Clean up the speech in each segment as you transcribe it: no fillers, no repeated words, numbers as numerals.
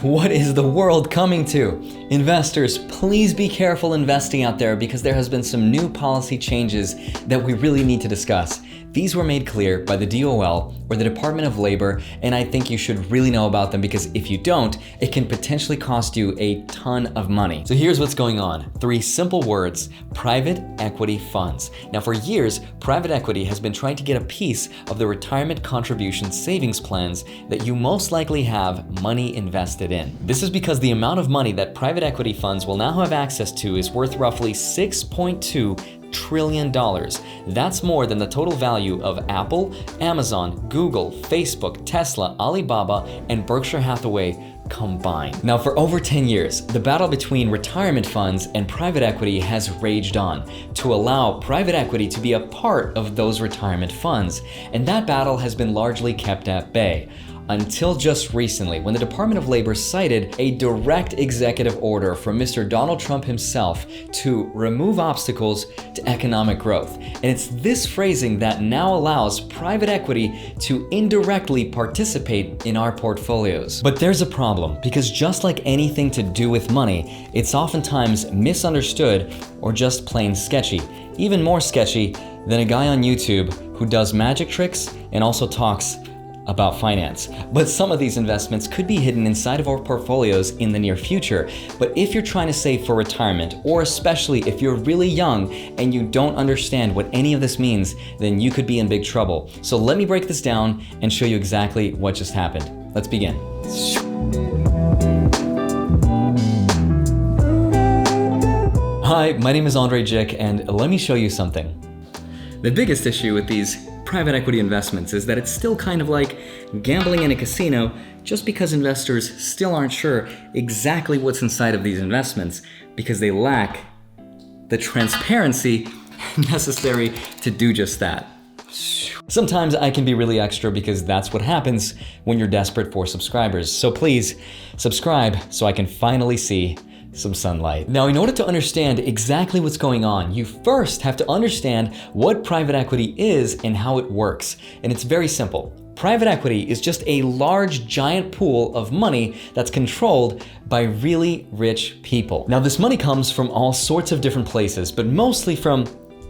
What is the world coming to? Investors, please be careful investing out there because there has been some new policy changes that we really need to discuss. These were made clear by the DOL, or the Department of Labor, and I think you should really know about them because if you don't, it can potentially cost you a ton of money. So here's what's going on. 3 simple words: private equity funds. Now for years, private equity has been trying to get a piece of the retirement contribution savings plans that you most likely have money invested in. This is because the amount of money that private equity funds will now have access to is worth roughly $6.2 trillion. That's more than the total value of Apple, Amazon, Google, Facebook, Tesla, Alibaba, and Berkshire Hathaway combined. Now for over 10 years, the battle between retirement funds and private equity has raged on to allow private equity to be a part of those retirement funds, and that battle has been largely kept at bay. Until just recently, when the Department of Labor cited a direct executive order from Mr. Donald Trump himself to remove obstacles to economic growth. And it's this phrasing that now allows private equity to indirectly participate in our portfolios. But there's a problem, because just like anything to do with money, it's oftentimes misunderstood or just plain sketchy. Even more sketchy than a guy on YouTube who does magic tricks and also talks about finance. But some of these investments could be hidden inside of our portfolios in the near future. But if you're trying to save for retirement, or especially if you're really young and you don't understand what any of this means, then you could be in big trouble. So let me break this down and show you exactly what just happened. Let's begin. Hi, my name is Andrei Jikh, and let me show you something. The biggest issue with these private equity investments is that it's still kind of like gambling in a casino, just because investors still aren't sure exactly what's inside of these investments because they lack the transparency necessary to do just that. Sometimes I can be really extra because that's what happens when you're desperate for subscribers. So please subscribe so I can finally see some sunlight. Now, in order to understand exactly what's going on, you first have to understand what private equity is and how it works. And it's very simple. Private equity is just a large, giant pool of money that's controlled by really rich people. Now, this money comes from all sorts of different places, but mostly from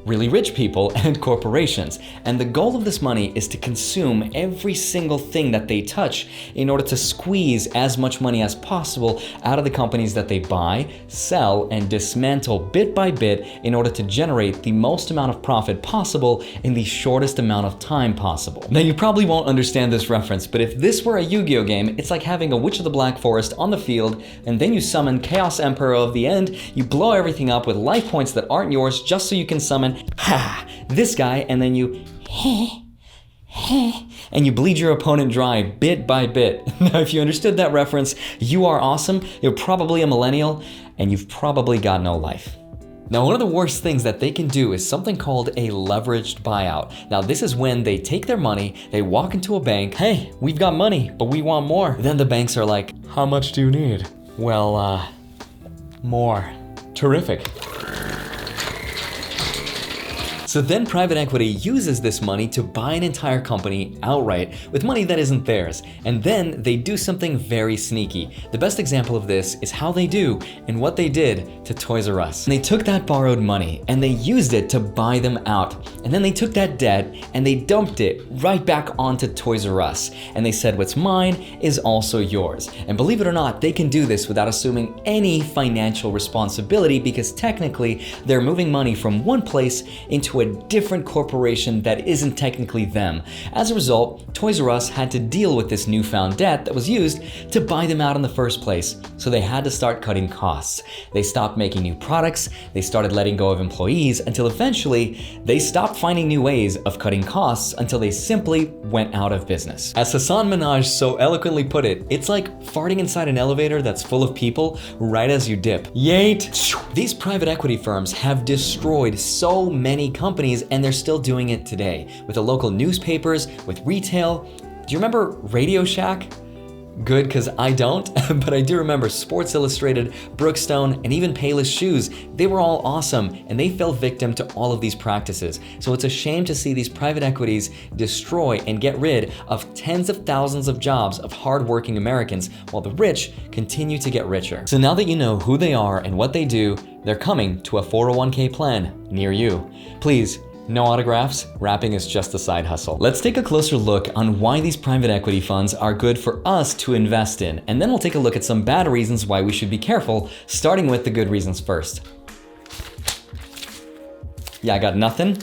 really rich people and corporations. And the goal of this money is to consume every single thing that they touch in order to squeeze as much money as possible out of the companies that they buy, sell, and dismantle bit by bit in order to generate the most amount of profit possible in the shortest amount of time possible. Now, you probably won't understand this reference, but if this were a Yu-Gi-Oh game, it's like having a Witch of the Black Forest on the field, and then you summon Chaos Emperor of the End, you blow everything up with life points that aren't yours just so you can summon this guy, and then you and you bleed your opponent dry bit by bit. Now, if you understood that reference, you are awesome. You're probably a millennial, and you've probably got no life. Now, one of the worst things that they can do is something called a leveraged buyout. Now, this is when they take their money, they walk into a bank, hey, we've got money, but we want more. Then the banks are like, how much do you need? Well, more. Terrific. So then private equity uses this money to buy an entire company outright with money that isn't theirs. And then they do something very sneaky. The best example of this is how they do and what they did to Toys R Us. They took that borrowed money and they used it to buy them out. And then they took that debt and they dumped it right back onto Toys R Us. And they said, what's mine is also yours. And believe it or not, they can do this without assuming any financial responsibility because technically they're moving money from one place into a different corporation that isn't technically them. As a result, Toys R Us had to deal with this newfound debt that was used to buy them out in the first place. So they had to start cutting costs. They stopped making new products, they started letting go of employees until eventually they stopped finding new ways of cutting costs until they simply went out of business. As Hasan Minhaj so eloquently put it, it's like farting inside an elevator that's full of people right as you dip. Yeet! These private equity firms have destroyed so many companies, and they're still doing it today with the local newspapers, with retail. Do you remember Radio Shack? Good, because I don't, but I do remember Sports Illustrated, Brookstone, and even Payless Shoes. They were all awesome, and they fell victim to all of these practices. So it's a shame to see these private equities destroy and get rid of tens of thousands of jobs of hardworking Americans, while the rich continue to get richer. So now that you know who they are and what they do, they're coming to a 401k plan near you. Please, no autographs, rapping is just a side hustle. Let's take a closer look on why these private equity funds are good for us to invest in, and then we'll take a look at some bad reasons why we should be careful, starting with the good reasons first. Yeah, I got nothing?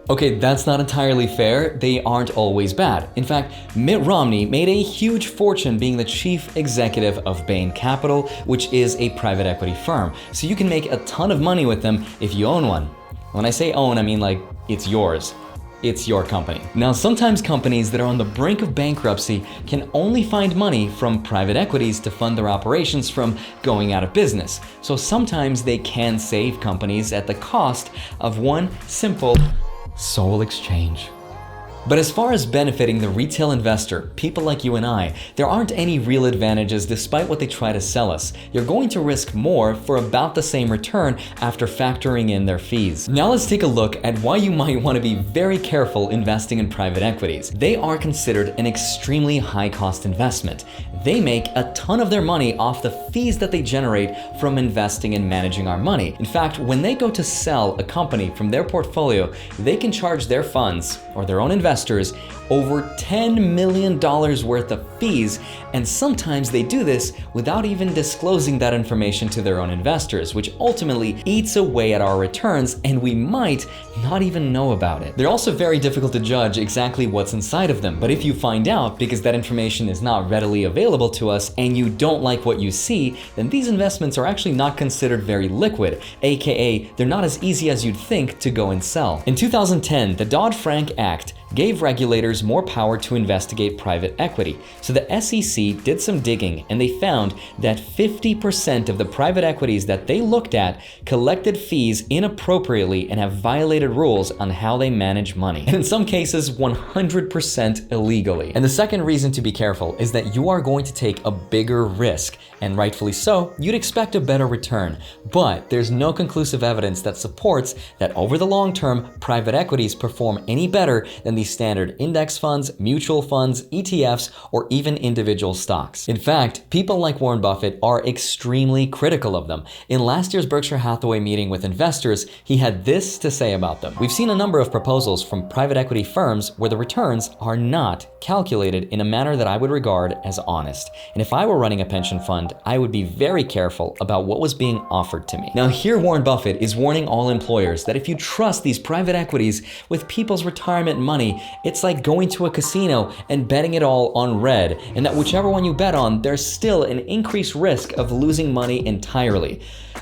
Okay, that's not entirely fair. They aren't always bad. In fact, Mitt Romney made a huge fortune being the chief executive of Bain Capital, which is a private equity firm. So you can make a ton of money with them if you own one. When I say own, I mean like it's yours. It's your company. Now, sometimes companies that are on the brink of bankruptcy can only find money from private equities to fund their operations from going out of business. So sometimes they can save companies at the cost of one simple soul exchange. But as far as benefiting the retail investor, people like you and I, there aren't any real advantages despite what they try to sell us. You're going to risk more for about the same return after factoring in their fees. Now let's take a look at why you might want to be very careful investing in private equities. They are considered an extremely high-cost investment. They make a ton of their money off the fees that they generate from investing and managing our money. In fact, when they go to sell a company from their portfolio, they can charge their funds or their own investors over $10 million worth of fees, and sometimes they do this without even disclosing that information to their own investors, which ultimately eats away at our returns, and we might not even know about it. They're also very difficult to judge exactly what's inside of them, but if you find out because that information is not readily available to us and you don't like what you see, then these investments are actually not considered very liquid, aka they're not as easy as you'd think to go and sell. In 2010, the Dodd-Frank Act gave regulators more power to investigate private equity. So the SEC did some digging and they found that 50% of the private equities that they looked at collected fees inappropriately and have violated rules on how they manage money. And in some cases, 100% illegally. And the second reason to be careful is that you are going to take a bigger risk, and rightfully so. You'd expect a better return, but there's no conclusive evidence that supports that over the long term, private equities perform any better than these standard index funds, mutual funds, ETFs, or even individual stocks. In fact, people like Warren Buffett are extremely critical of them. In last year's Berkshire Hathaway meeting with investors, he had this to say about them. We've seen a number of proposals from private equity firms where the returns are not calculated in a manner that I would regard as honest. And if I were running a pension fund, I would be very careful about what was being offered to me. Now here Warren Buffett is warning all employers that if you trust these private equities with people's retirement money, it's like going to a casino and betting it all on red, and that whichever one you bet on, there's still an increased risk of losing money entirely.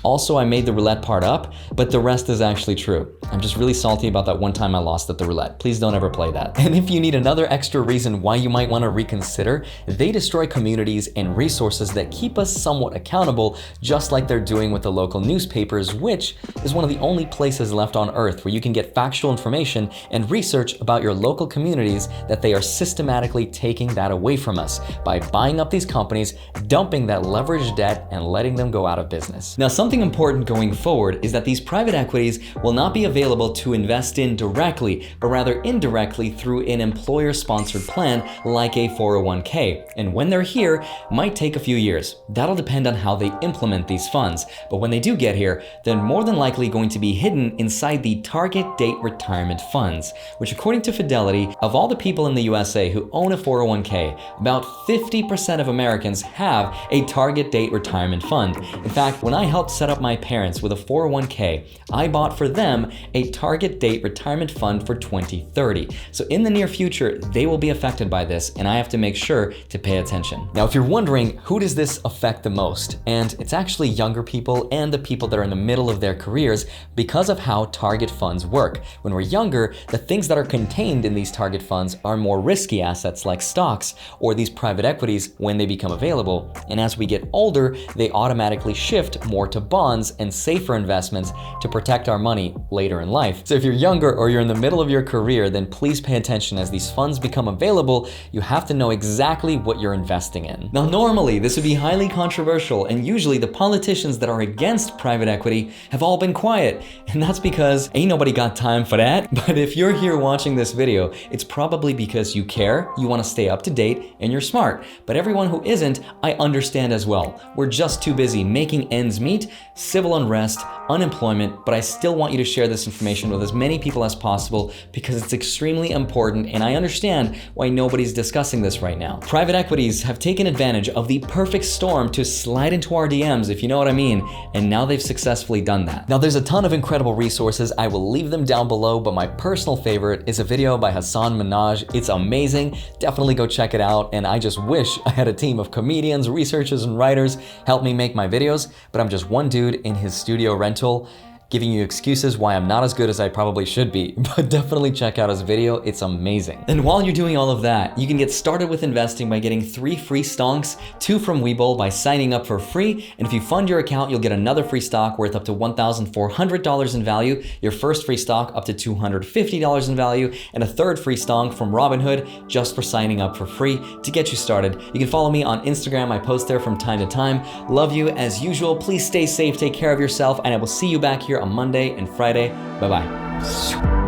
Also, I made the roulette part up, but the rest is actually true. I'm just really salty about that one time I lost at the roulette. Please don't ever play that. And if you need another extra reason why you might want to reconsider, they destroy communities and resources that keep us somewhat accountable, just like they're doing with the local newspapers, which is one of the only places left on earth where you can get factual information and research about your local communities, that they are systematically taking that away from us by buying up these companies, dumping that leveraged debt, and letting them go out of business. Now, something important going forward is that these private equities will not be available to invest in directly, but rather indirectly through an employer-sponsored plan like a 401k. And when they're here, might take a few years. That'll depend on how they implement these funds. But when they do get here, they're more than likely going to be hidden inside the target date retirement funds, which according to Fidelity, of all the people in the USA who own a 401k, about 50% of Americans have a target date retirement fund. In fact, when I helped set up my parents with a 401k, I bought for them a target date retirement fund for 2030. So in the near future, they will be affected by this, and I have to make sure to pay attention. Now, if you're wondering, who does this affect the most? And it's actually younger people and the people that are in the middle of their careers because of how target funds work. When we're younger, the things that are contained in these target funds are more risky assets like stocks or these private equities when they become available. And as we get older, they automatically shift more to bonds and safer investments to protect our money later in life. So if you're younger or you're in the middle of your career, then please pay attention. As these funds become available, you have to know exactly what you're investing in. Now, normally this would be highly controversial, and usually the politicians that are against private equity have all been quiet, and that's because ain't nobody got time for that. But if you're here watching this video, it's probably because you care, you want to stay up to date, and you're smart. But everyone who isn't, I understand as well. We're just too busy making ends meet, civil unrest, unemployment, but I still want you to share this information with as many people as possible because it's extremely important, and I understand why nobody's discussing this right now. Private equities have taken advantage of the perfect storm to slide into our DMs, if you know what I mean, and now they've successfully done that. Now, there's a ton of incredible resources. I will leave them down below, but my personal favorite is a video by Hassan Minhaj. It's amazing. Definitely go check it out, and I just wish I had a team of comedians, researchers, and writers help me make my videos, but I'm just one dude in his studio rental giving you excuses why I'm not as good as I probably should be, but definitely check out his video, it's amazing. And while you're doing all of that, you can get started with investing by getting 3 free stocks, 2 from Webull by signing up for free, and if you fund your account, you'll get another free stock worth up to $1,400 in value, your first free stock up to $250 in value, and a third free stock from Robinhood just for signing up for free to get you started. You can follow me on Instagram, I post there from time to time. Love you as usual, please stay safe, take care of yourself, and I will see you back here on Monday and Friday. Bye-bye.